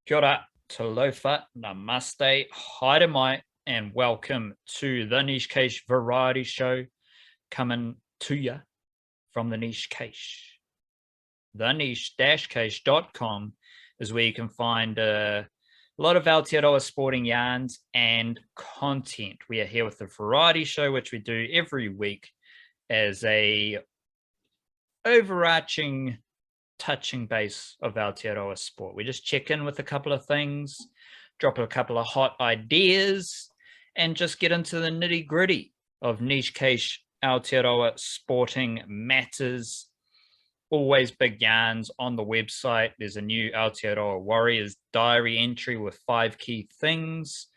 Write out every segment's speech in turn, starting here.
Kia ora, talofa, namaste, haere mai, and welcome to the Niche Cache Variety Show, coming to you from the Niche Cache. The niche-cache.com is where you can find a lot of Aotearoa sporting yarns and content. We are here with the Variety Show, which we do every week as a overarching touching base of Aotearoa sport. We just check in with a couple of things, drop a couple of hot ideas, and just get into the nitty gritty of Niche Cache Aotearoa sporting matters. Always big yarns on the website. There's a new Aotearoa Warriors diary entry with 5 key things.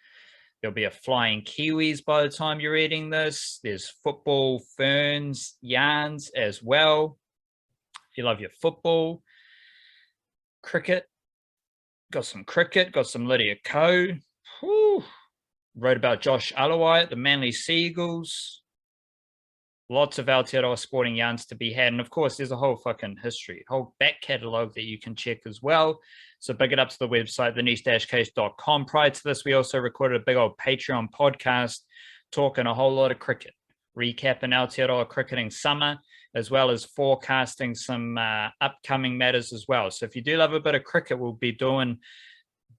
There'll be a flying Kiwis by the time you're reading this. There's football, ferns, yarns as well. If you love your football, cricket, got some Lydia Ko. Wrote about Josh Alawai at the Manly Seagulls. Lots of Aotearoa sporting yarns to be had. And of course, there's a whole fucking history, whole back catalogue that you can check as well. So big it up to the website, theniche-cache.com. Prior to this, we also recorded a big old Patreon podcast talking a whole lot of cricket, recapping Aotearoa cricketing summer, as well as forecasting some upcoming matters as well. So if you do love a bit of cricket, we'll be doing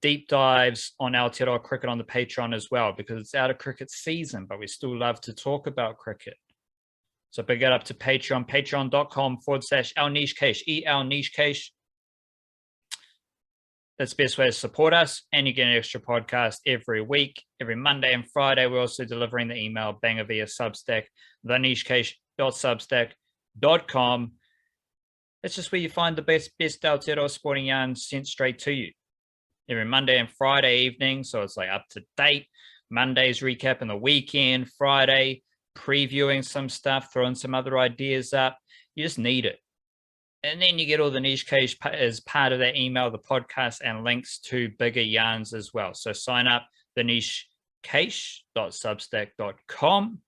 deep dives on Aotearoa cricket on the Patreon as well, because it's out of cricket season, but we still love to talk about cricket. So big it up to Patreon, patreon.com/our-niche-cache, E-our-niche-cache. That's the best way to support us. And you get an extra podcast every week, every Monday and Friday. We're also delivering the email banger via Substack, thenichecache.substack.com. It's just where you find the best Aotearoa sporting yarns sent straight to you. Every Monday and Friday evening, so it's like up to date. Monday's recapping the weekend, Friday previewing some stuff, throwing some other ideas up. You just need it. And then you get all the Niche Cache as part of that email, the podcast, and links to bigger yarns as well. So sign up, thenichecache.substack.com.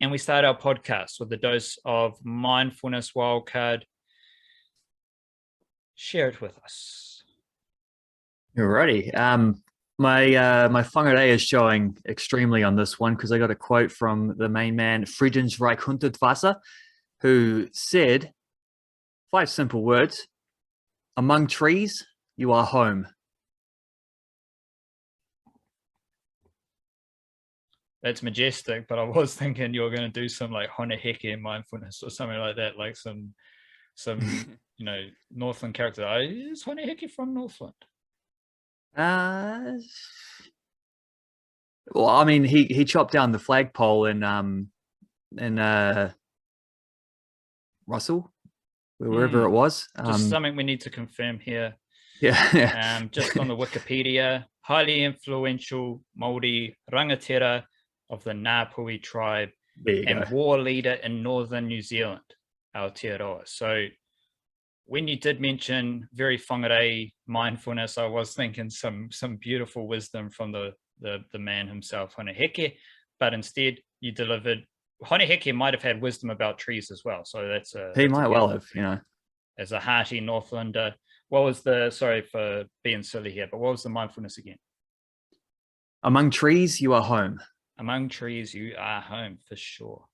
And we start our podcast with a dose of mindfulness wildcard. Share it with us. Alrighty. My whangarei is showing extremely on this one because I got a quote from the main man, Friedens Reichhundertwasser, who said 5 simple words: among trees, you are home. That's majestic, but I was thinking you were going to do some like hone heke mindfulness or something like that, like some you know, Northland character. Is hone heke from Northland? Well, I mean, he chopped down the flagpole in Russell, wherever it was. Just something we need to confirm here. Yeah. Just on the Wikipedia, highly influential Māori rangatira of the Ngāpuhi tribe and war leader in northern New Zealand, Aotearoa. So when you did mention very whangarei mindfulness, I was thinking some beautiful wisdom from the man himself, Hone Heke, but instead you delivered. Hone Heke might have had wisdom about trees as well, so he might well have, you know, as a hearty Northlander. What was the, sorry for being silly here, but what was the mindfulness again? Among trees, you are home. Among trees, you are home, for sure.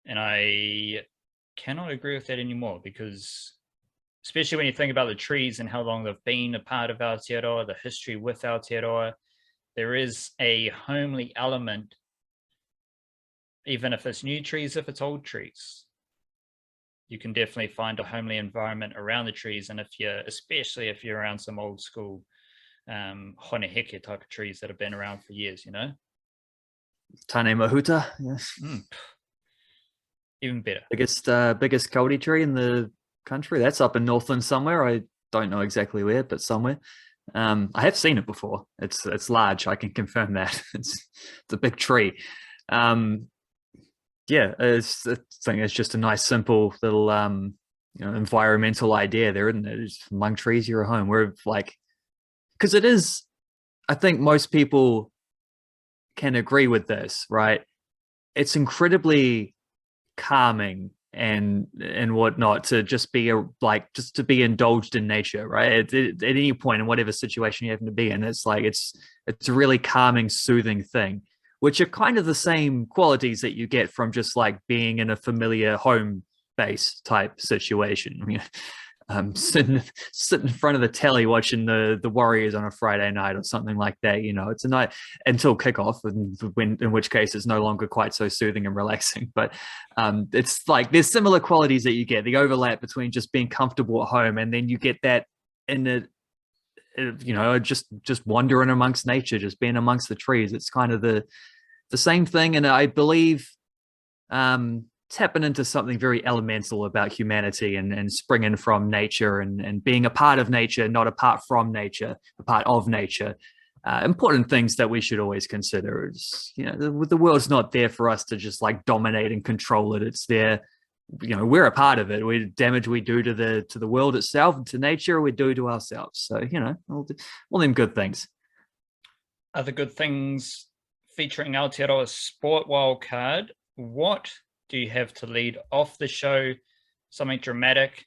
And I cannot agree with that anymore, because especially when you think about the trees and how long they've been a part of Aotearoa, the history with Aotearoa, there is a homely element, even if it's new trees, if it's old trees. You can definitely find a homely environment around the trees. And especially if you're around some old school hone heke type of trees that have been around for years, you know? Tane Mahuta, yes. Even better. Biggest kauri tree in the country. That's up in Northland somewhere. I don't know exactly where, but somewhere. I have seen it before. It's large. I can confirm that. It's a big tree. Yeah, I think it's just a nice, simple little environmental idea there, isn't it? It's among trees, you're at home. We're like, because it is. I think most people can agree with this, right? It's incredibly calming and whatnot, to just be just to be indulged in nature, right? At any point in whatever situation you happen to be in, it's like it's a really calming, soothing thing, which are kind of the same qualities that you get from just like being in a familiar home base type situation. I mean, sitting in front of the telly watching the Warriors on a Friday night or something like that. It's a night until kickoff, in which case it's no longer quite so soothing and relaxing. But it's like there's similar qualities that you get, the overlap between just being comfortable at home, and then you get that in the just wandering amongst nature, just being amongst the trees. It's kind of the same thing, and I believe tapping into something very elemental about humanity and springing from nature and being a part of nature, not apart from nature, a part of nature. Important things that we should always consider is, the world's not there for us to just like dominate and control it. It's there, we're a part of it. We damage we do to the world itself, to nature, we do to ourselves. So, all them good things. Other good things featuring Aotearoa Sport Wildcard. What do you have to lead off the show? Something dramatic,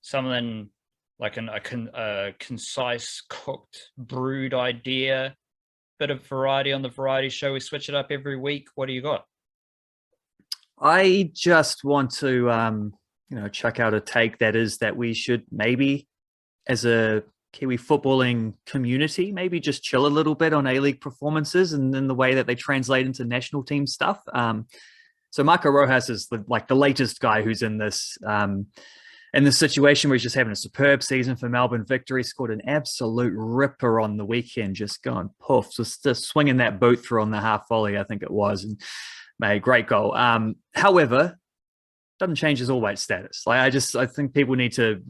something like a concise, cooked, brewed idea, bit of variety on the variety show. We switch it up every week. What do you got? I just want to, chuck out a take that we should maybe, as a Kiwi footballing community, maybe just chill a little bit on A-League performances and then the way that they translate into national team stuff. So Marco Rojas is the latest guy who's in this situation where he's just having a superb season for Melbourne. Victory, scored an absolute ripper on the weekend, just going poof, just swinging that boot through on the half volley, I think it was, and made a great goal. However, doesn't change his all-weight status. I think people need to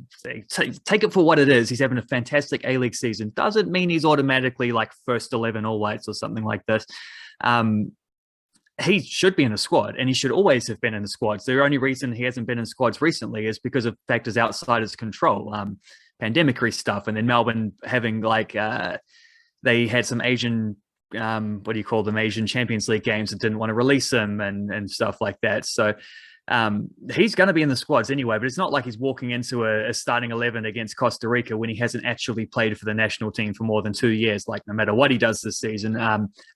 take it for what it is. He's having a fantastic A-League season. Doesn't mean he's automatically like first 11 all-weights or something like this. He should be in the squad, and he should always have been in the squads. The only reason he hasn't been in squads recently is because of factors outside his control, pandemic-y stuff, and then Melbourne having they had some Asian, Asian Champions League games and didn't want to release him and stuff like that. So he's going to be in the squads anyway, but it's not like he's walking into a starting 11 against Costa Rica when he hasn't actually played for the national team for more than 2 years, like no matter what he does this season.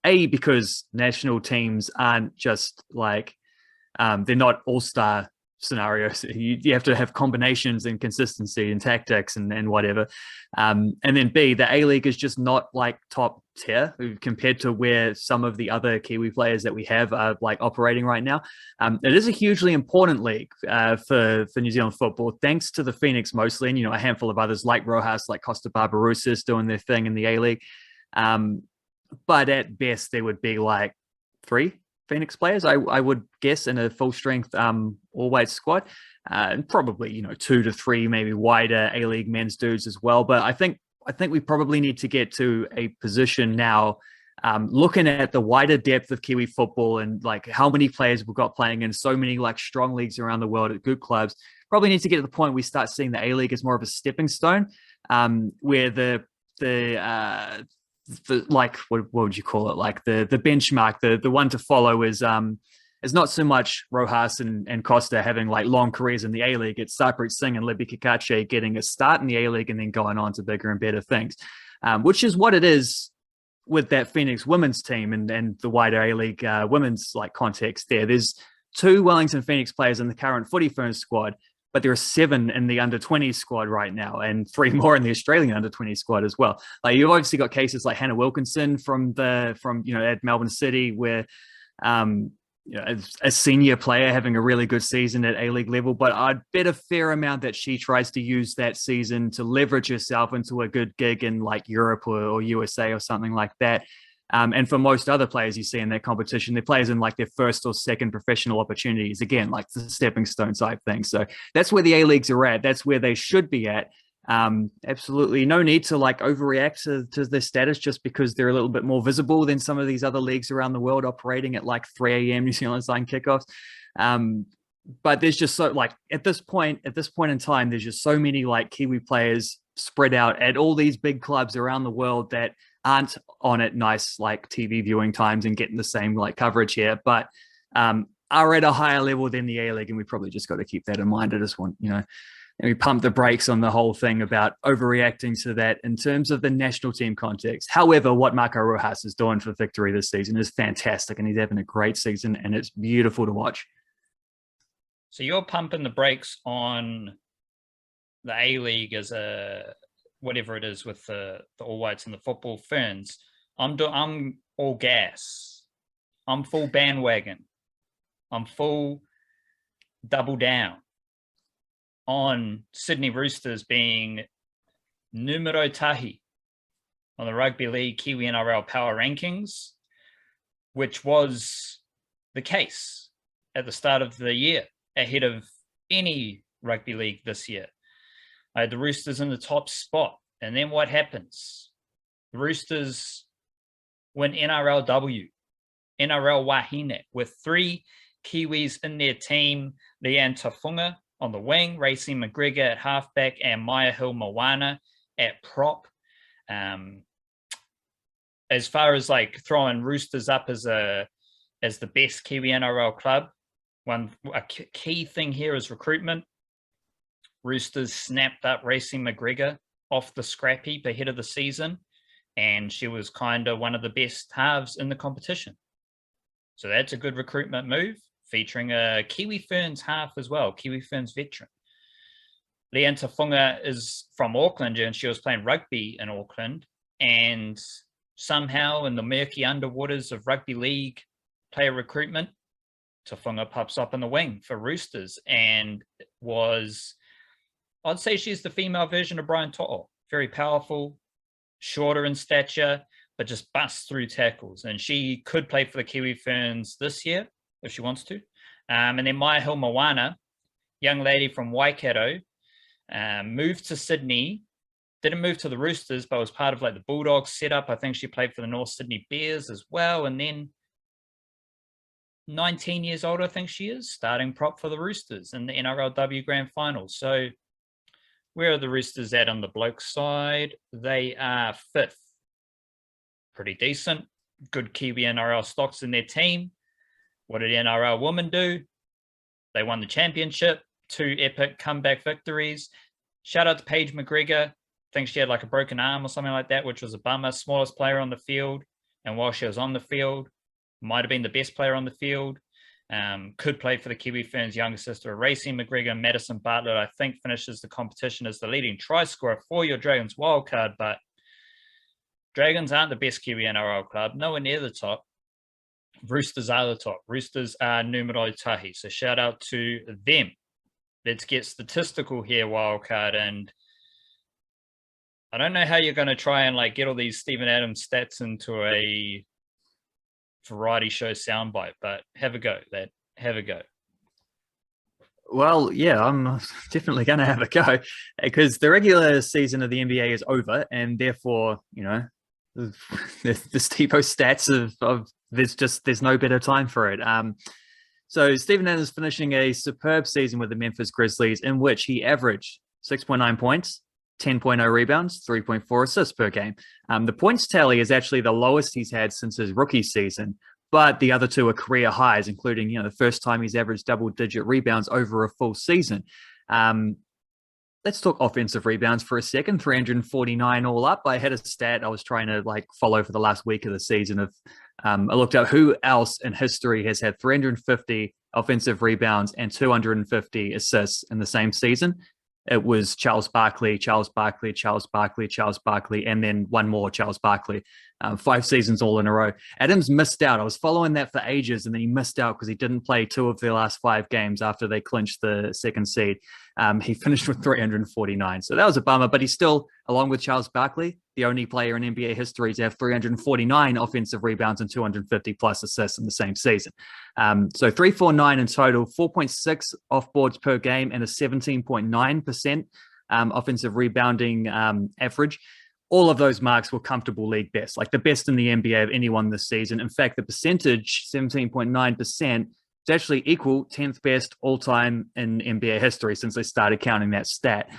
Because national teams aren't just they're not all-star scenarios. You have to have combinations and consistency and tactics and whatever. And then B, the A-League is just not like top tier compared to where some of the other Kiwi players that we have are operating right now. It is a hugely important league for New Zealand football, thanks to the Phoenix mostly, and a handful of others like Rojas, like Costa Barbara Roosters doing their thing in the A-League. But at best, there would be 3 Phoenix players, I would guess, in a full strength all-weight squad, and probably 2 to 3 maybe wider A-League men's dudes as well. But I think we probably need to get to a position now, looking at the wider depth of Kiwi football and how many players we've got playing in so many what around the world at good clubs. Probably need to get to the point we start seeing the A-League as more of a stepping stone, where the what would you call it? The benchmark, the one to follow is not so much Rojas and Costa having long careers in the A-League. It's Sarpreet Singh and Libby Kikache getting a start in the A-League and then going on to bigger and better things, which is what it is with that Phoenix women's team and the wider A-League women's context there. There's 2 Wellington Phoenix players in the current Footy Ferns squad, but there are 7 in the under-20 squad right now and 3 more in the Australian under-20 squad as well. You've obviously got cases like Hannah Wilkinson from at Melbourne City, where a senior player having a really good season at A-League level, but I'd bet a fair amount that she tries to use that season to leverage herself into a good gig in Europe or USA or something like that. And for most other players you see in that competition, they're players in their first or second professional opportunities, again, the stepping stone type thing. So that's where the A-Leagues are at. That's where they should be at. Absolutely no need to overreact to their status just because they're a little bit more visible than some of these other leagues around the world operating at 3 a.m. New Zealand time kickoffs. But there's just so at this point in time, there's just so many Kiwi players spread out at all these big clubs around the world that aren't on at nice TV viewing times and getting the same coverage here, but are at a higher level than the A-League, and we probably just got to keep that in mind. I just want, and we pump the brakes on the whole thing about overreacting to that in terms of the national team context. However, what Marco Rojas is doing for Victory this season is fantastic, and he's having a great season, and it's beautiful to watch. So you're pumping the brakes on the A-League as whatever it is with the All Whites and the Football Ferns. I'm all gas. I'm full bandwagon. I'm full double down on Sydney Roosters being numero tahi on the Rugby League Kiwi-NRL Power Rankings, which was the case at the start of the year, ahead of any rugby league this year. I had the Roosters in the top spot. And then what happens? The Roosters win NRLW, NRL Wahine, with 3 Kiwis in their team: Leanne Tafunga on the wing, Racing McGregor at halfback, and Maya Hill-Moana at prop. As far as like throwing Roosters up as the best Kiwi NRL club, a key thing here is recruitment. Roosters snapped up Racing McGregor off the scrap heap ahead of the season, and she was kind of one of the best halves in the competition. So that's a good recruitment move, featuring a Kiwi Ferns half as well, Kiwi Ferns veteran. Leanne Tafunga is from Auckland, and she was playing rugby in Auckland, and somehow in the murky underwaters of rugby league player recruitment, Tafunga pops up in the wing for Roosters, and I'd say she's the female version of Brian To'o. Very powerful, shorter in stature, but just busts through tackles. And she could play for the Kiwi Ferns this year if she wants to. And then Maya Hill-Moana, young lady from Waikato, moved to Sydney, didn't move to the Roosters, but was part of like the Bulldogs setup. I think she played for the North Sydney Bears as well. And then 19 years old, I think she is, starting prop for the Roosters in the NRLW Grand Final. So where are the Roosters at on the bloke side? They are 5th. Pretty decent. Good Kiwi NRL stocks in their team. What did NRL women do? They won the championship. 2 epic comeback victories. Shout out to Paige McGregor. I think she had like a broken arm or something like that, which was a bummer. Smallest player on the field. And while she was on the field, might have been the best player on the field. Could play for the Kiwi Ferns' younger sister, Racing McGregor. Madison Bartlett, I think, finishes the competition as the leading try scorer for your Dragons wildcard, but Dragons aren't the best Kiwi NRL club, nowhere near the top. Roosters are the top. Roosters are numero tahi, so shout out to them. Let's get statistical here, wildcard, and I don't know how you're going to try and like get all these Stephen Adams stats into a variety show soundbite, but have a go, lad. Have a go. Well, yeah, I'm definitely going to have a go because the regular season of the NBA is over, and therefore, the Stevo stats of there's no better time for it. So Stephen Adams finishing a superb season with the Memphis Grizzlies, in which he averaged 6.9 points, 10.0 rebounds, 3.4 assists per game. The points tally is actually the lowest he's had since his rookie season, but the other 2 are career highs, including, the first time he's averaged double-digit rebounds over a full season. Let's talk offensive rebounds for a second. 349 all up. I had a stat I was trying to follow for the last week of the season. I looked up who else in history has had 350 offensive rebounds and 250 assists in the same season. It was Charles Barkley, and then one more Charles Barkley. 5 seasons all in a row. Adams missed out. I was following that for ages, and then he missed out because he didn't play 2 of their last 5 games after they clinched the 2nd seed. He finished with 349. So that was a bummer, but he's still, along with Charles Barkley, the only player in NBA history to have 349 offensive rebounds and 250 plus assists in the same season. So 349 in total, 4.6 off boards per game, and a 17.9% offensive rebounding average. All of those marks were comfortable league best, like the best in the NBA of anyone this season. In fact, the percentage, 17.9%, is actually equal 10th best all time in NBA history since they started counting that stat.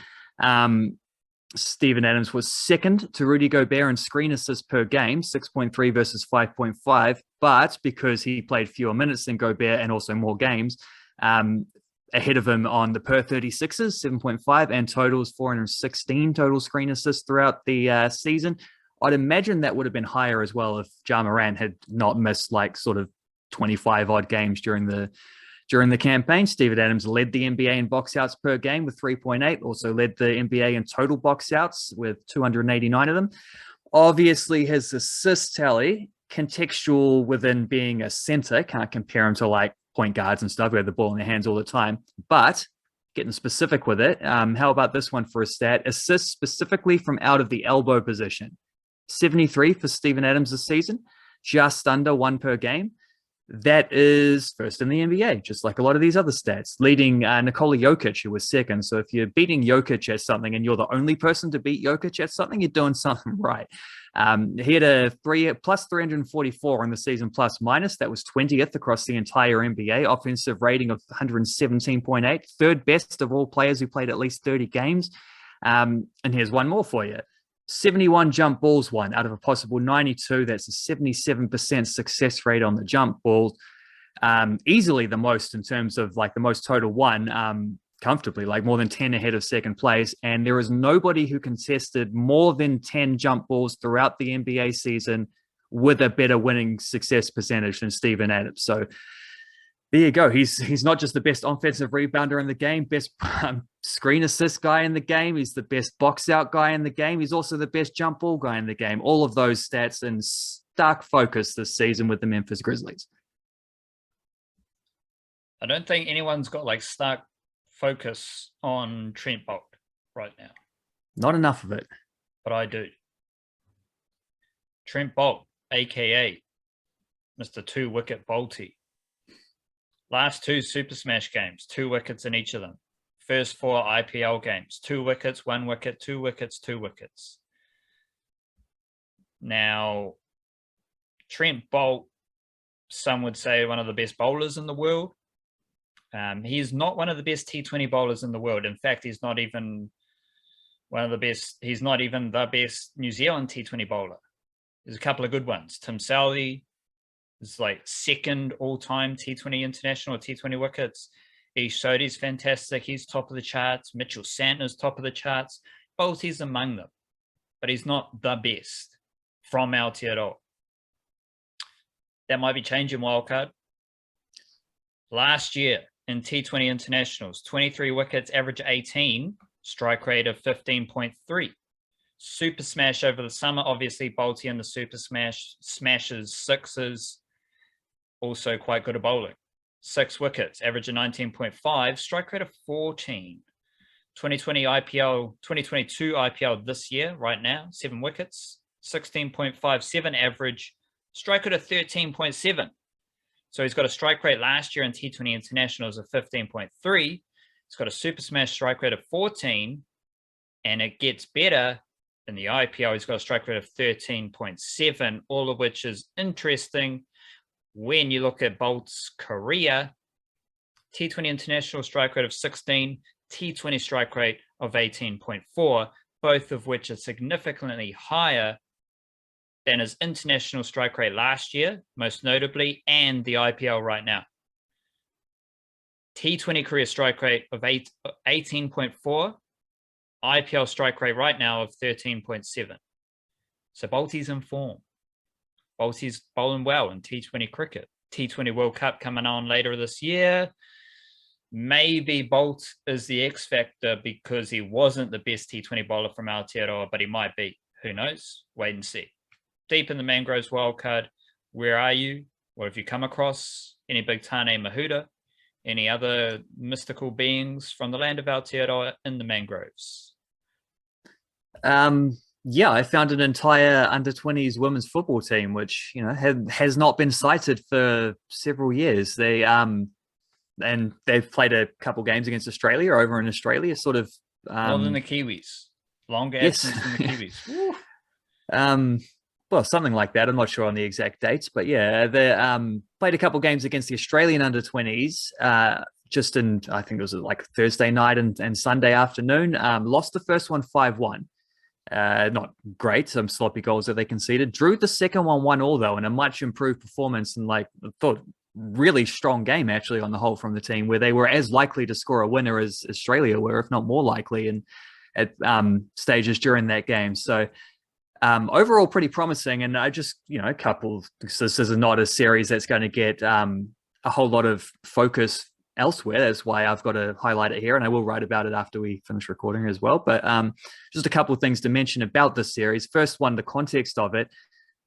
Steven Adams was second to Rudy Gobert in screen assists per game, 6.3 versus 5.5. But because he played fewer minutes than Gobert and also more games, ahead of him on the per 36s, 7.5, and totals 416 total screen assists throughout the season. I'd imagine that would have been higher as well if Ja Morant had not missed like sort of 25 odd games during the campaign. Steven Adams led the NBA in box outs per game with 3.8, also led the NBA in total box outs with 289 of them. Obviously, his assist tally, contextual within being a center, can't compare him to like point guards and stuff who have the ball in their hands all the time, but getting specific with it, how about this one for a stat? Assists specifically from out of the elbow position. 73 for Steven Adams this season, just under one per game. That is first in the NBA, just like a lot of these other stats, leading Nikola Jokic, who was second. So if you're beating Jokic at something and you're the only person to beat Jokic at something, you're doing something right. He had a plus 344 in the season plus minus. That was 20th across the entire NBA. Offensive rating of 117.8, third best of all players who played at least 30 games. And here's one more for you. 71 jump balls won out of a possible 92. That's a 77% success rate on the jump ball. Easily the most in terms of like the most total won, comfortably, like more than 10 ahead of second place. And there is nobody who contested more than 10 jump balls throughout the NBA season with a better winning success percentage than Steven Adams. So there you go. He's not just the best offensive rebounder in the game, best screen assist guy in the game. He's the best box out guy in the game. He's also the best jump ball guy in the game. All of those stats in stark focus this season with the Memphis Grizzlies. I don't think anyone's got like stark focus on Trent Boult right now. Not enough of it. But I do. Trent Boult, a.k.a. Mr. Two-Wicket Boulty. Last two Super Smash games, 2 wickets in each of them. First 4 IPL games, 2 wickets, 1 wicket, 2 wickets, 2 wickets. Now, Trent Boult, some would say one of the best bowlers in the world. He's not one of the best T20 bowlers in the world. In fact, he's not even one of the best. He's not even the best New Zealand T20 bowler. There's a couple of good ones. Tim Southee is like second all-time T20 international, T20 wickets. Ish Sodhi's fantastic. He's top of the charts. Mitchell Santner's top of the charts. Boulty's among them, but he's not the best from Aotearoa. That might be changing wildcard. Last year in T20 internationals, 23 wickets, average 18, strike rate of 15.3. Super Smash over the summer, obviously Boulty in the Super Smash, smashes sixes, also quite good at bowling. 6 wickets, average of 19.5, strike rate of 14. 2022 IPL this year, right now, 7 wickets, 16.57 average, strike rate of 13.7. So he's got a strike rate last year in T20 internationals of 15.3. He's got a Super Smash strike rate of 14, and it gets better in the IPL. He's got a strike rate of 13.7, all of which is interesting. When you look at Boult's career, T20 international strike rate of 16, T20 strike rate of 18.4, both of which are significantly higher than his international strike rate last year, most notably, and the IPL right now. T20 career strike rate of 18.4, IPL strike rate right now of 13.7. So Boulty's in form. Boulty's bowling well in T20 cricket. T20 World Cup coming on later this year. Maybe Boult is the X factor because he wasn't the best T20 bowler from Aotearoa, but he might be. Who knows? Wait and see. Deep in the Mangroves wildcard, where are you? Or have you come across any big Tane Mahuta? Any other mystical beings from the land of Aotearoa in the Mangroves? Yeah, I found an entire under-20s women's football team, which has not been cited for several years. They and they've played a couple games against Australia over in Australia, sort of more than the Kiwis. Longer yes. absence than the Kiwis. Well, something like that. I'm not sure on the exact dates, but yeah, they played a couple games against the Australian under-20s. Just in, I think it was like Thursday night and Sunday afternoon. Lost the first one 5-1. Not great, some sloppy goals that they conceded. Drew the second one 1-1 though, and a much improved performance, and like I thought really strong game actually on the whole from the team, where they were as likely to score a winner as Australia were, if not more likely, and at stages during that game. So overall pretty promising. And I just, a couple, this is not a series that's going to get a whole lot of focus elsewhere. That's why I've got to highlight it here, and I will write about it after we finish recording as well. But just a couple of things to mention about this series. First one, the context of it.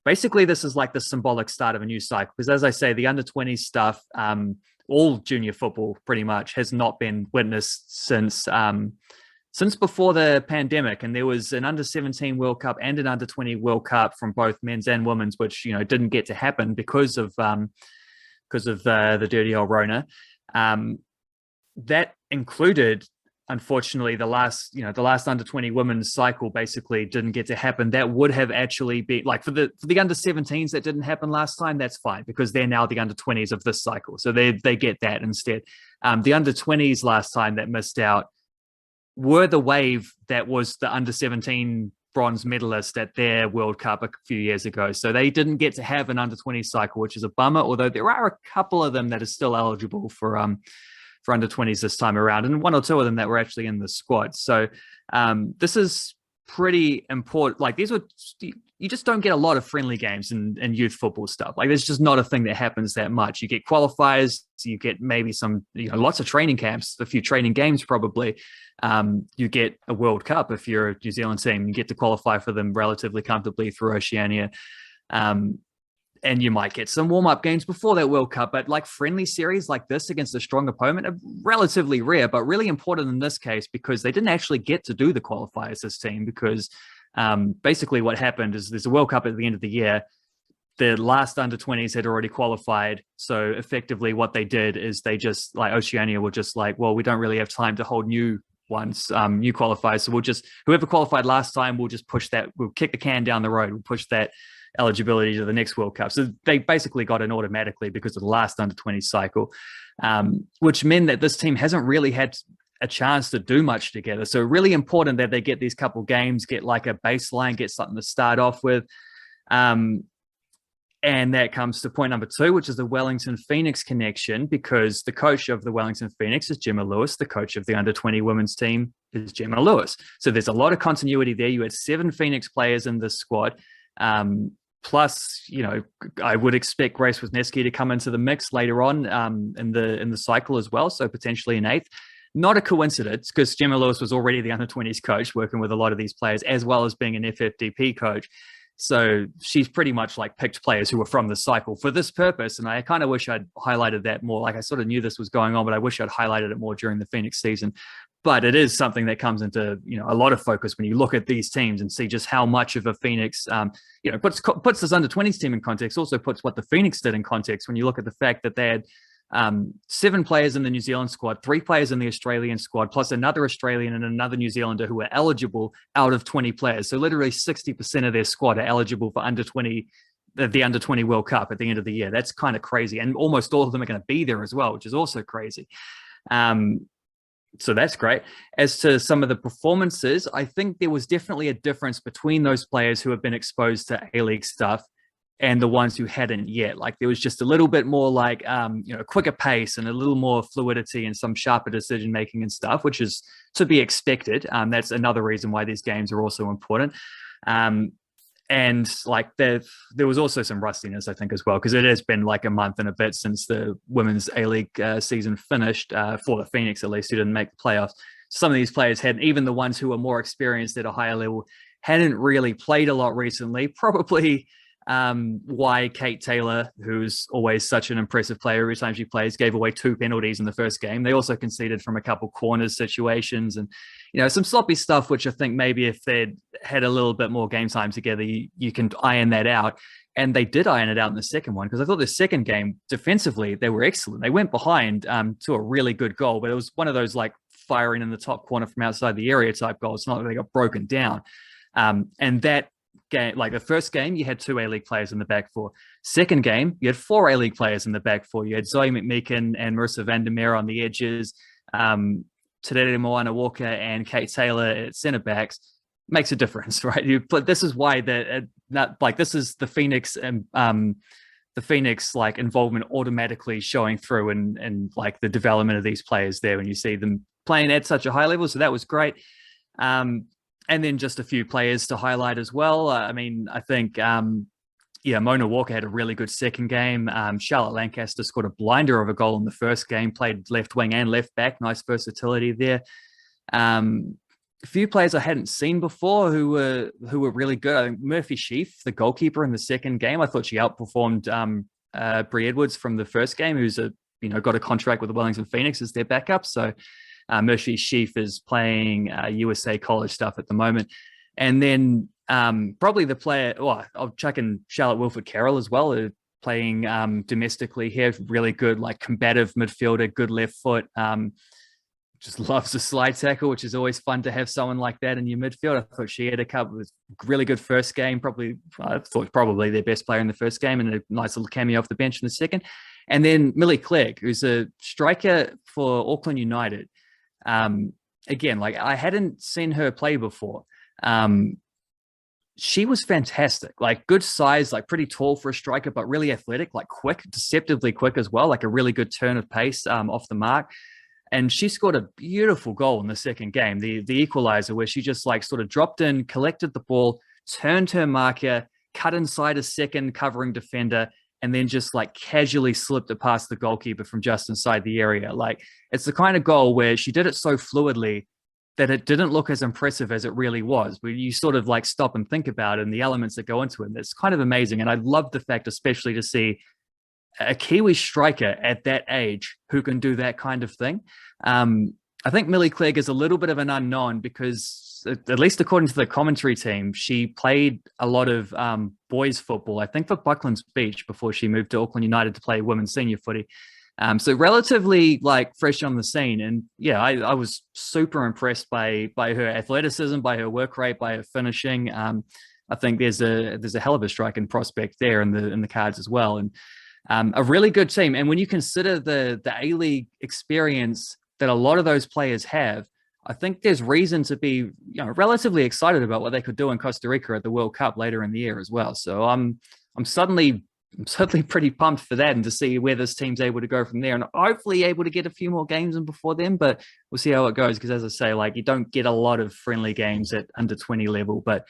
Basically, this is like the symbolic start of a new cycle, because as I say, the under-20 stuff, all junior football pretty much has not been witnessed since before the pandemic. And there was an under-17 World Cup and an under-20 World Cup from both men's and women's, which didn't get to happen because of the dirty old Rona. That included, unfortunately, the last under-20 women's cycle basically didn't get to happen. That would have actually been like for the under-17s that didn't happen last time. That's fine, because they're now the under-20s of this cycle, so they get that instead. The under-20s last time that missed out were the wave that was the under-17 bronze medalist at their World Cup a few years ago. So they didn't get to have an under-20 cycle, which is a bummer, although there are a couple of them that are still eligible for under-20s this time around, and one or two of them that were actually in the squad. So this is pretty important. Like, these were, you just don't get a lot of friendly games in youth football stuff. Like, there's just not a thing that happens that much. You get qualifiers, you get maybe some, lots of training camps, a few training games probably. You get a World Cup if you're a New Zealand team. You get to qualify for them relatively comfortably through Oceania. And you might get some warm-up games before that World Cup, but like friendly series like this against a strong opponent are relatively rare, but really important in this case because they didn't actually get to do the qualifiers, this team, because basically what happened is there's a World Cup at the end of the year. The last under-20s had already qualified. So effectively what they did is they just, like, Oceania were just like, well, we don't really have time to hold new ones, new qualifiers. So we'll just, whoever qualified last time, we'll just push that, we'll kick the can down the road, we'll push that eligibility to the next World Cup. So they basically got in automatically because of the last under-20 cycle, which meant that this team hasn't really had a chance to do much together. So really important that they get these couple games, get like a baseline, get something to start off with. And that comes to point number 2, which is the Wellington Phoenix connection, because the coach of the Wellington Phoenix is Gemma Lewis. The coach of the under-20 women's team is Gemma Lewis. So there's a lot of continuity there. You had 7 Phoenix players in this squad. Plus, I would expect Grace Wisniewski to come into the mix later on in the cycle as well, so potentially an 8th. Not a coincidence, because Gemma Lewis was already the under-20s coach, working with a lot of these players, as well as being an FFDP coach. So she's pretty much like picked players who were from the cycle for this purpose. And I kind of wish I'd highlighted that more. Like, I sort of knew this was going on, but I wish I'd highlighted it more during the Phoenix season. But it is something that comes into, a lot of focus when you look at these teams and see just how much of a Phoenix, puts this under-20s team in context, also puts what the Phoenix did in context when you look at the fact that they had 7 players in the New Zealand squad, 3 players in the Australian squad, plus another Australian and another New Zealander who are eligible out of 20 players. So literally 60% of their squad are eligible for the under-20 World Cup at the end of the year. That's kind of crazy. And almost all of them are going to be there as well, which is also crazy. So that's great. As to some of the performances, I think there was definitely a difference between those players who have been exposed to A-League stuff and the ones who hadn't yet. Like, there was just a little bit more like, quicker pace and a little more fluidity and some sharper decision-making and stuff, which is to be expected. That's another reason why these games are also important. And like there was also some rustiness, I think, as well, because it has been like a month and a bit since the women's A-League season finished, for the Phoenix at least, who didn't make the playoffs. Some of these players hadn't, even the ones who were more experienced at a higher level, hadn't really played a lot recently. Probably why Kate Taylor, who's always such an impressive player every time she plays, gave away 2 penalties in the first game. They also conceded from a couple corners situations and, some sloppy stuff, which I think maybe if they'd had a little bit more game time together, you can iron that out. And they did iron it out in the second one, because I thought the second game, defensively, they were excellent. They went behind to a really good goal, but it was one of those like firing in the top corner from outside the area type goals. It's not like they got broken down. And that game, like the first game, you had 2 A-League players in the back 4. Second game, you had 4 A-League players in the back 4. You had Zoe McMeekin and Marissa Vandermeer on the edges, Terere Moana Walker and Kate Taylor at centre backs. makes a difference, right? But this is why this is the Phoenix and the Phoenix like involvement automatically showing through and like the development of these players there when you see them playing at such a high level. So that was great. And then just a few players to highlight as well. I mean, I think, Mona Walker had a really good second game. Charlotte Lancaster scored a blinder of a goal in the first game, played left wing and left back. Nice versatility there. A few players I hadn't seen before who were really good. I think Murphy Sheaf, the goalkeeper in the second game, I thought she outperformed Brie Edwards from the first game, who's got a contract with the Wellington Phoenix as their backup. So Murphy Sheaf is playing USA college stuff at the moment. And then probably the player, I'll chuck in Charlotte Wilford Carroll as well, playing domestically here. Really good, like combative midfielder, good left foot. Just loves a slide tackle, which is always fun to have someone like that in your midfield. I thought she had a couple of really good first game. I thought probably their best player in the first game, and a nice little cameo off the bench in the second. And then Millie Clegg, who's a striker for Auckland United. Again, like I hadn't seen her play before. She was fantastic, like good size, like pretty tall for a striker, but really athletic, like quick, deceptively quick as well, like a really good turn of pace off the mark. And she scored a beautiful goal in the second game, the equalizer, where she just like sort of dropped in, collected the ball, turned her marker, cut inside a second covering defender, and then just like casually slipped it past the goalkeeper from just inside the area. Like it's the kind of goal where she did it so fluidly that it didn't look as impressive as it really was. But you sort of like stop and think about it and the elements that go into it. It's kind of amazing. And I love the fact, especially to see a Kiwi striker at that age who can do that kind of thing. I think Millie Clegg is a little bit of an unknown because, at least according to the commentary team, she played a lot of boys football, I think for Bucklands Beach, before she moved to Auckland United to play women's senior footy. So relatively like fresh on the scene. And yeah, I was super impressed by her athleticism, by her work rate, by her finishing. I think there's a hell of a striking prospect there in the cards as well. And a really good team. And when you consider the A-League experience that a lot of those players have, I think there's reason to be relatively excited about what they could do in Costa Rica at the World Cup later in the year as well. So I'm certainly pretty pumped for that and to see where this team's able to go from there, and hopefully able to get a few more games in before then. But we'll see how it goes, because as I say, like you don't get a lot of friendly games at under 20 level, but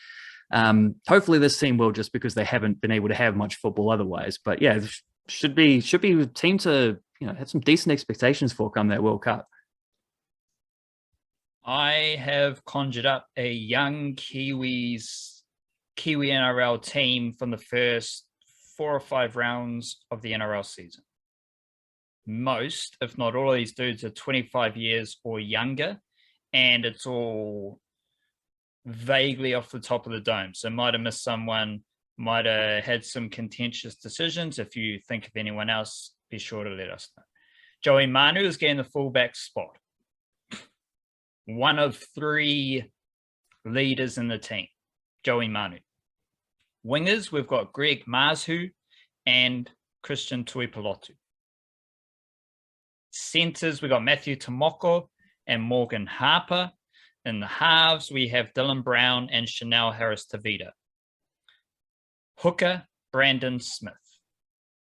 hopefully this team will, just because they haven't been able to have much football otherwise. But yeah, should be a team to have some decent expectations for come that World Cup. I have conjured up a young Kiwi-NRL team from the first 4 or 5 rounds of the NRL season. Most, if not all of these dudes are 25 years or younger, and it's all vaguely off the top of the dome. So might have missed someone, might have had some contentious decisions. If you think of anyone else, be sure to let us know. Joey Manu is getting the fullback spot. One of 3 leaders in the team, Joey Manu. Wingers, we've got Greg Marshu and Christian Tuipulotu. Centers, we've got Matthew Tomoko and Morgan Harper. In the halves, we have Dylan Brown and Chanel Harris-Tavita. Hooker, Brandon Smith.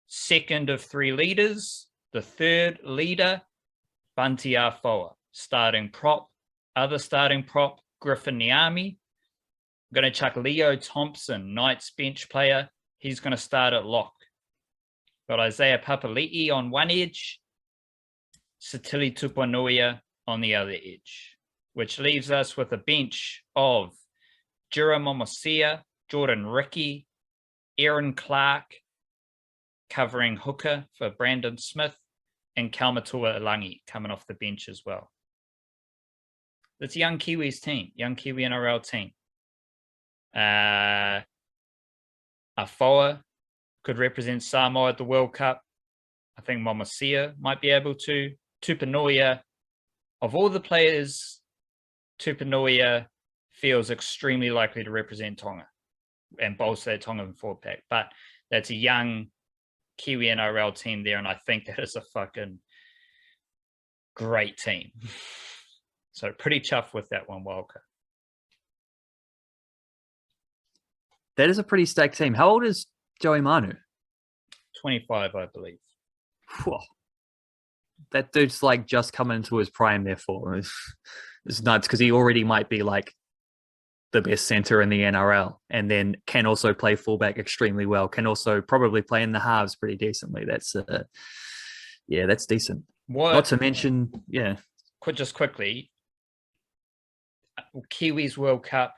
Second of 3 leaders, the third leader, Bunty Afoa. Starting prop, other starting prop, Griffin Niami. I'm going to chuck Leo Thompson, Knights bench player. He's going to start at lock. Got Isaiah Papali'i on one edge, Satili Tuponuia on the other edge, which leaves us with a bench of Jura Momosia, Jordan Ricky, Aaron Clark, covering hooker for Brandon Smith, and Kalmatua Ilangi coming off the bench as well. It's a young Kiwis team, young Kiwi NRL team. Afoa could represent Samoa at the World Cup. I think Momosia might be able to. Tuponuia, of all the players, Tuponuia feels extremely likely to represent Tonga and bolster that Tongan forward pack. But that's a young Kiwi NRL team there, and I think that is a fucking great team. So pretty chuffed with that one, Wildcard. That is a pretty stacked team. How old is Joey Manu? 25, I believe. Whew. That dude's like just coming into his prime, therefore. It's nuts because he already might be like the best center in the NRL, and then can also play fullback extremely well, can also probably play in the halves pretty decently. That's that's decent. Not to mention, just quickly, Kiwis World Cup,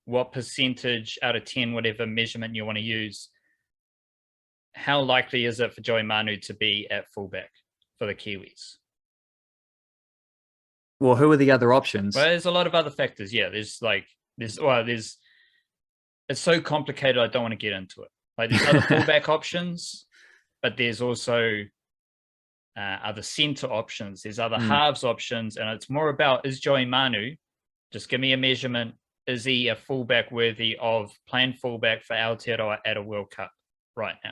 what percentage out of 10, whatever measurement you want to use, how likely is it for Joey Manu to be at fullback for the Kiwis? Well, who are the other options? Well, there's a lot of other factors. Yeah, there's it's so complicated, I don't want to get into it. Like, there's other fullback options, but there's also other center options. There's other halves options, and it's more about, is Joey Manu, just give me a measurement, is he a fullback worthy of playing fullback for Aotearoa at a World Cup right now?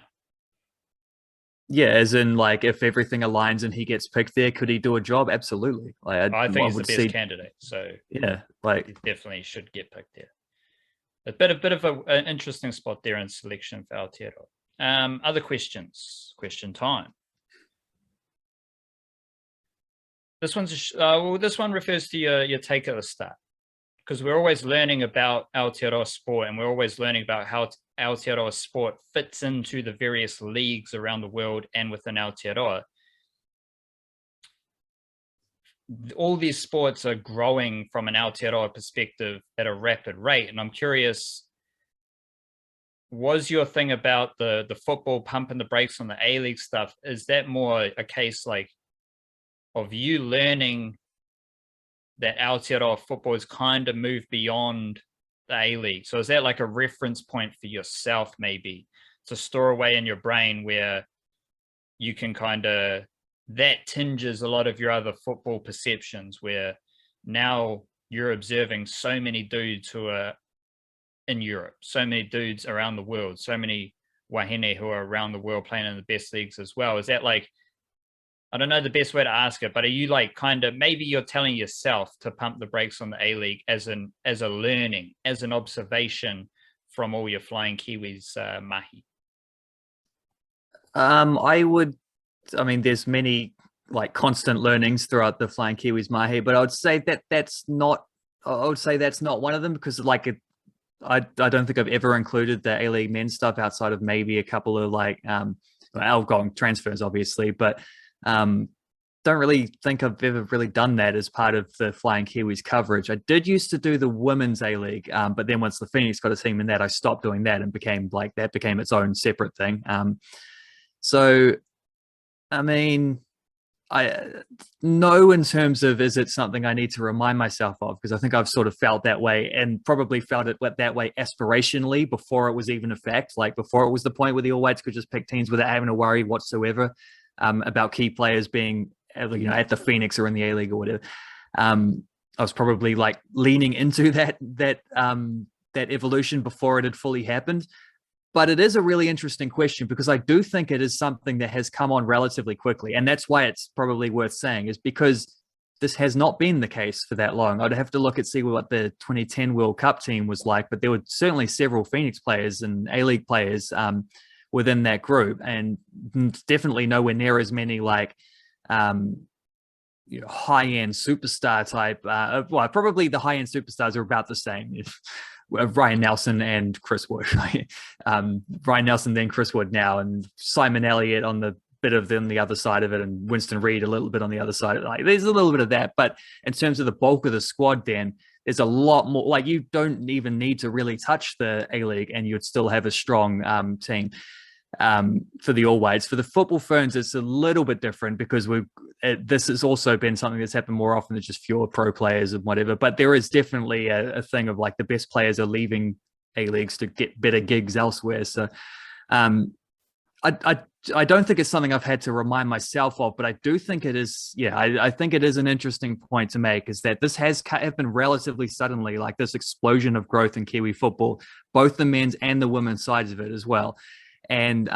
Yeah, as in, like, if everything aligns and he gets picked there, could he do a job? Absolutely. Like, I think he's the best candidate. So yeah, like, he definitely should get picked there. A bit of an interesting spot there in selection for Aotearoa. Other questions? Question time. This one refers to your take at the start, because we're always learning about Aotearoa sport, and we're always learning about how Aotearoa sport fits into the various leagues around the world and within Aotearoa. All these sports are growing from an Aotearoa perspective at a rapid rate, and I'm curious, was your thing about the football pumping the brakes on the A-League stuff, is that more a case like of you learning that Aotearoa football has kind of moved beyond the A-League? So is that like a reference point for yourself, maybe, to store away in your brain where you can kind of, that tinges a lot of your other football perceptions, where now you're observing so many dudes who are in Europe, so many dudes around the world, so many wahine who are around the world playing in the best leagues as well? Is that like, I don't know the best way to ask it, but are you like kind of, maybe you're telling yourself to pump the brakes on the A-League as a learning, as an observation from all your Flying Kiwis mahi? I mean, there's many like constant learnings throughout the Flying Kiwis mahi, but I would say that's not one of them, because like I don't think I've ever included the A-League men's stuff outside of maybe a couple of like outgoing transfers, obviously, but don't really think I've ever really done that as part of the Flying Kiwis coverage. I did used to do the women's A-League, but then once the Phoenix got a team in that, I stopped doing that and became its own separate thing. So, I mean, I know in terms of, is it something I need to remind myself of? Because I think I've sort of felt that way, and probably felt it that way aspirationally before it was even a fact, like before it was the point where the All Whites could just pick teams without having to worry whatsoever about key players being, at the Phoenix or in the A-League or whatever. I was probably like leaning into that evolution before it had fully happened. But it is a really interesting question, because I do think it is something that has come on relatively quickly. And that's why it's probably worth saying, is because this has not been the case for that long. I'd have to look and see what the 2010 World Cup team was like, but there were certainly several Phoenix players and A-League players within that group, and definitely nowhere near as many like high-end superstar type. Well, probably the high-end superstars are about the same. Ryan Nelson and Chris Wood. Ryan Nelson, then Chris Wood now, and Simon Elliott on the bit of them the other side of it, and Winston Reid a little bit on the other side. Like, there's a little bit of that, but in terms of the bulk of the squad, then there's a lot more. Like, you don't even need to really touch the A-League, and you'd still have a strong team. For the All Whites. For the Football Ferns, it's a little bit different, because this has also been something that's happened more often than just fewer pro players and whatever. But there is definitely a thing of like the best players are leaving A-Leagues to get better gigs elsewhere. So I don't think it's something I've had to remind myself of, but I do think it is. Yeah, I think it is an interesting point to make, is that this has happened relatively suddenly, like this explosion of growth in Kiwi football, both the men's and the women's sides of it as well. And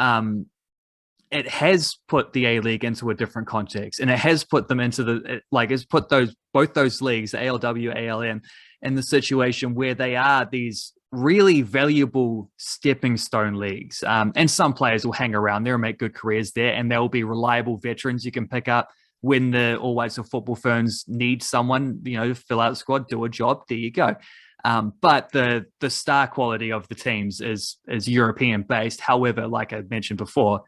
it has put the A-League into a different context, and it has put them into it's put both those leagues, the ALW, ALM, in the situation where they are these really valuable stepping stone leagues. And some players will hang around there and make good careers there, and they'll be reliable veterans you can pick up when the All Whites or football ferns need someone, to fill out the squad, do a job. There you go. But the star quality of the teams is European based. However, like I mentioned before,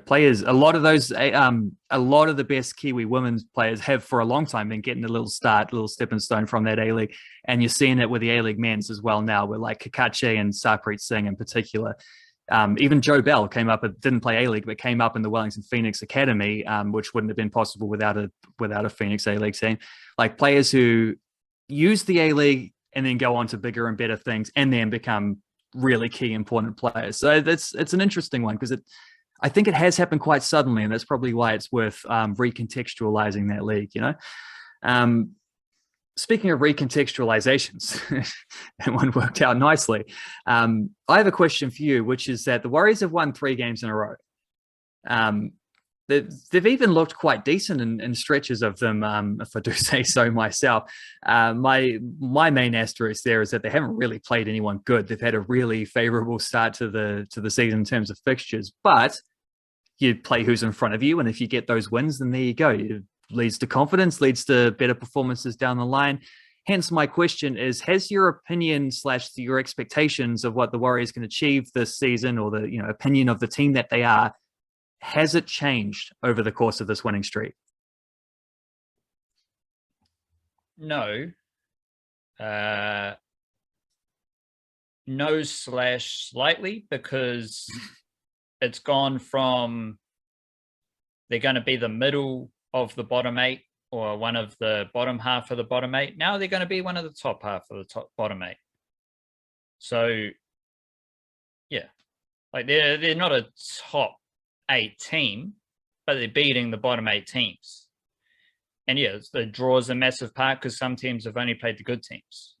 players, a lot of the best Kiwi women's players have for a long time been getting a little stepping stone from that A-League. And you're seeing it with the A-League men's as well now, with like Kakache and Sarpreet Singh in particular. Even Joe Bell came up, didn't play A-League, but came up in the Wellington Phoenix Academy, which wouldn't have been possible without a Phoenix A-League team. Like players who use the A-League and then go on to bigger and better things and then become really key important players. So it's an interesting one because I think it has happened quite suddenly, and that's probably why it's worth recontextualizing that league, Speaking of recontextualizations, that one worked out nicely. I have a question for you, which is that the Warriors have won 3 games in a row. They've even looked quite decent in stretches of them, if I do say so myself. My main asterisk there is that they haven't really played anyone good. They've had a really favorable start to the season in terms of fixtures, but you play who's in front of you, and if you get those wins, then there you go. It leads to confidence, leads to better performances down the line. Hence, my question is, has your opinion / your expectations of what the Warriors can achieve this season, or the opinion of the team that they are, has it changed over the course of this winning streak? No. No / slightly, because it's gone from they're going to be the middle of the bottom 8 or one of the bottom half of the bottom 8. Now they're going to be one of the top half of the bottom 8. So, yeah, like they're not a top 8 team, but they're beating the bottom 8 teams. And yeah, the draw is a massive part because some teams have only played the good teams.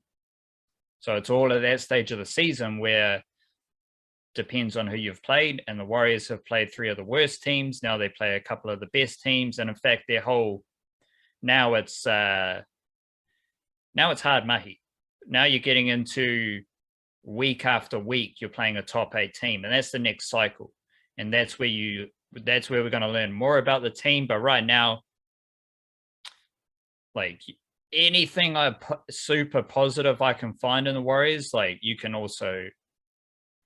So it's all at that stage of the season where depends on who you've played, and the Warriors have played 3 of the worst teams. Now they play a couple of the best teams, and in fact, now it's hard mahi. Now you're getting into week after week, you're playing a top 8 team, and that's the next cycle, and that's where we're going to learn more about the team. But right now, like anything super positive I can find in the Warriors, like you can also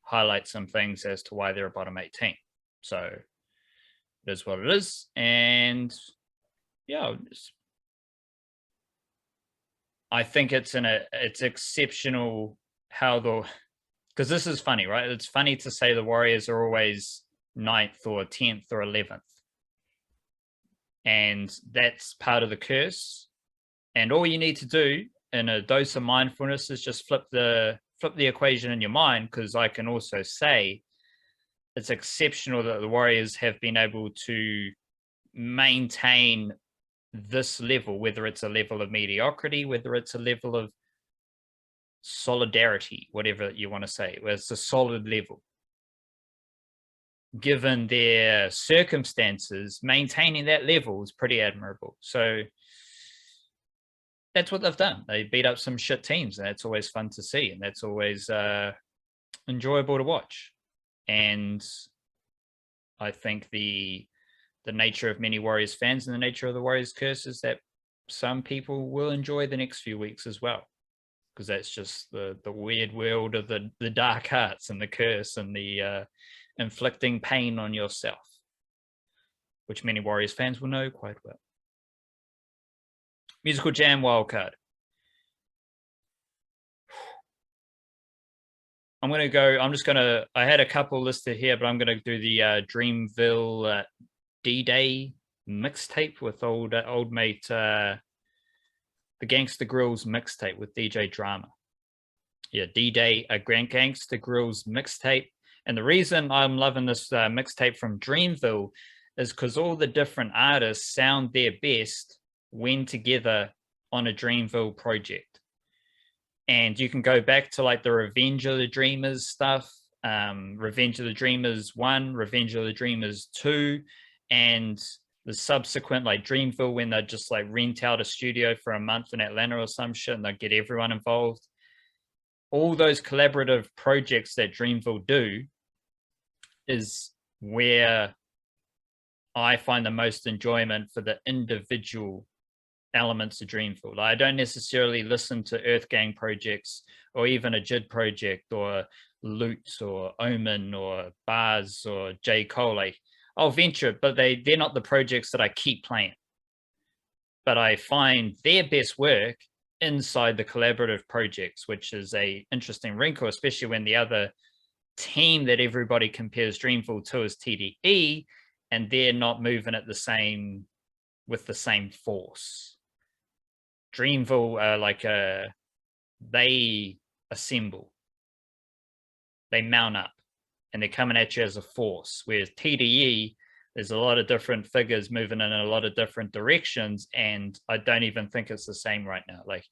highlight some things as to why they're a bottom 8 team. So it is what it is. And yeah, I think it's exceptional because this is funny, right? It's funny to say the Warriors are always 9th or 10th or 11th. And that's part of the curse. And all you need to do in a dose of mindfulness is just flip the equation in your mind, because I can also say it's exceptional that the Warriors have been able to maintain this level, whether it's a level of mediocrity, whether it's a level of solidarity, whatever you want to say. It's a solid level. Given their circumstances, maintaining that level is pretty admirable. So that's what they've done. They beat up some shit teams, and that's always fun to see, and that's always enjoyable to watch. And I think the nature of many Warriors fans and the nature of the Warriors curse is that some people will enjoy the next few weeks as well, because that's just the weird world of the dark arts and the curse and the inflicting pain on yourself, which many Warriors fans will know quite well. Musical Jam Wildcard. I had a couple listed here, but I'm going to do the Dreamville D-Day mixtape with old mate, the Gangsta Grills mixtape with DJ Drama. Yeah, D-Day, a Grand Gangsta Grills mixtape. And the reason I'm loving this mixtape from Dreamville is because all the different artists sound their best when together on a Dreamville project. And you can go back to like the Revenge of the Dreamers stuff, Revenge of the Dreamers 1, Revenge of the Dreamers 2, and the subsequent like Dreamville, when they just like rent out a studio for a month in Atlanta or some shit and they get everyone involved. all those collaborative projects that Dreamville do is where I find the most enjoyment for the individual elements of Dreamville. Like, I don't necessarily listen to Earth Gang projects or even a JID project or Loot or Omen or Bars or J. Cole. Like, I'll venture it, but they're not the projects that I keep playing. But I find their best work inside the collaborative projects, which is a interesting wrinkle, especially when the other team that everybody compares Dreamville to is TDE, and they're not moving at the same with the same force. Dreamville are like they assemble, they mount up, and they're coming at you as a force. Whereas TDE, there's a lot of different figures moving in a lot of different directions, and I don't even think it's the same right now. Like,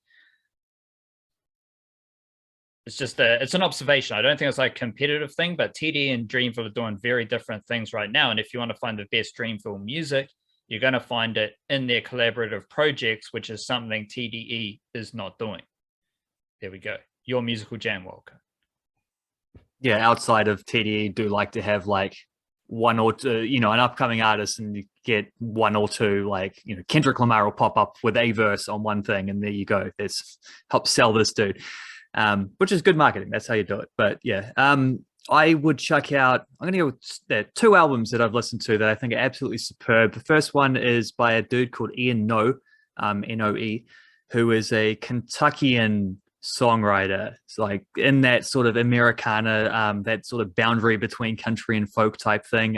it's just it's an observation. I don't think it's like a competitive thing, but TDE and Dreamville are doing very different things right now. And if you want to find the best Dreamville music, you're going to find it in their collaborative projects, which is something TDE is not doing. There we go. Your musical jam, Walker. Yeah, outside of TDE, do like to have like one or two, you know, an upcoming artist, and you get one or two, like, you know, Kendrick Lamar will pop up with a verse on one thing, and there you go. There's help sell this dude, which is good marketing. That's how you do it. But yeah, I would check out, I'm going to go with there are two albums that I've listened to that I think are absolutely superb. The first one is by a dude called Ian Noe, Noe, who is a Kentuckian songwriter. It's like in that sort of Americana, that sort of boundary between country and folk type thing.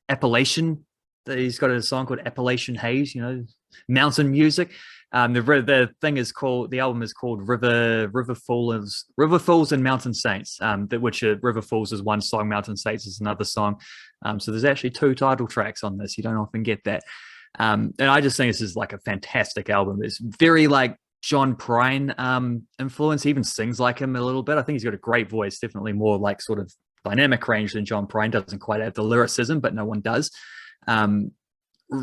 Appalachian, he's got a song called Appalachian Haze, you know, mountain music. The thing is called, the album is called River Falls and Mountain Saints, which River Falls is one song, Mountain Saints is another song. So there's actually two title tracks on this. You don't often get that. And I just think this is like a fantastic album. It's very like John Prine influence. He even sings like him a little bit. I think he's got a great voice, definitely more like sort of dynamic range than John Prine. Doesn't quite have the lyricism, but no one does.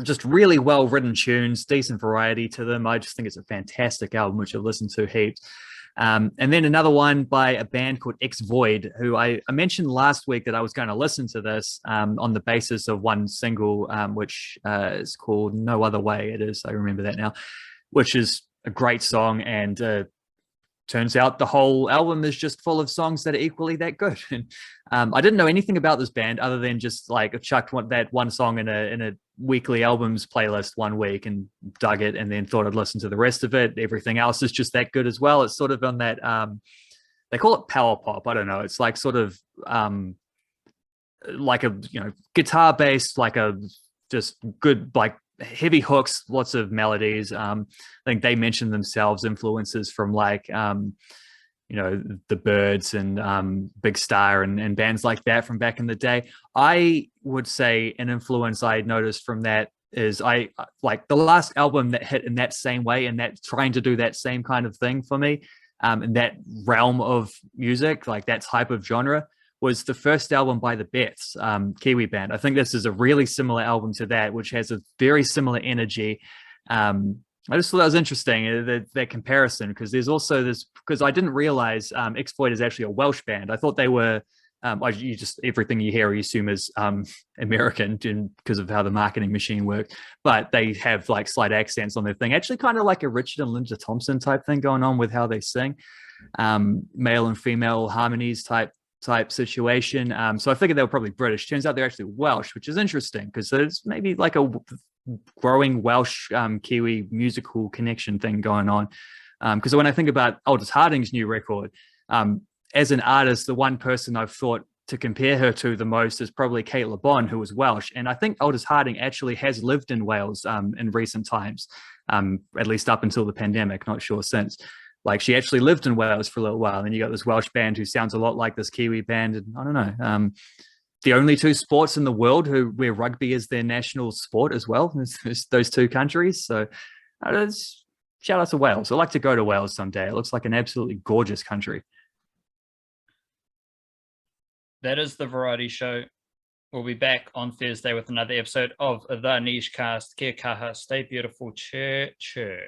Just really well written tunes, decent variety to them. I just think it's a fantastic album, which I've listened to heaps. And then another one by a band called X Void, who I mentioned last week that I was going to listen to this on the basis of one single, which is called No Other Way. It is, I remember that now, which is a great song, and turns out the whole album is just full of songs that are equally that good. And I didn't know anything about this band other than just like I chucked that one song in a weekly albums playlist one week and dug it, and then thought I'd listen to the rest of it. Everything else is just that good as well. It's sort of on that they call it power pop. I don't know. It's like sort of like a, you know, guitar based, like a just good, like heavy hooks, lots of melodies. I think they mentioned themselves influences from like you know, the Byrds and Big Star and bands like that from back in the day. I would say an influence I noticed from that is I like the last album that hit in that same way, and that trying to do that same kind of thing for me, in that realm of music, like that type of genre, was the first album by the Beths, Kiwi band. I think this is a really similar album to that, which has a very similar energy. I just thought that was interesting, that comparison, because there's also this, because I didn't realize X Void is actually a Welsh band. I thought they were, you just, everything you hear, you assume is American because of how the marketing machine works, but they have like slight accents on their thing, actually kind of like a Richard and Linda Thompson type thing going on with how they sing, male and female harmonies type situation. So I figured they were probably British. Turns out they're actually Welsh, which is interesting because there's maybe like a growing Welsh Kiwi musical connection thing going on. Because when I think about Aldous Harding's new record, as an artist, the one person I've thought to compare her to the most is probably Kate Le Bon, who was Welsh. And I think Aldous Harding actually has lived in Wales in recent times, at least up until the pandemic, not sure since. Like, she actually lived in Wales for a little while, and you got this Welsh band who sounds a lot like this Kiwi band. And I don't know, the only two sports in the world where rugby is their national sport as well, is those two countries. So shout out to Wales. I'd like to go to Wales someday. It looks like an absolutely gorgeous country. That is the Variety Show. We'll be back on Thursday with another episode of the Niche Cast. Kia kaha, stay beautiful, cheer, cheer.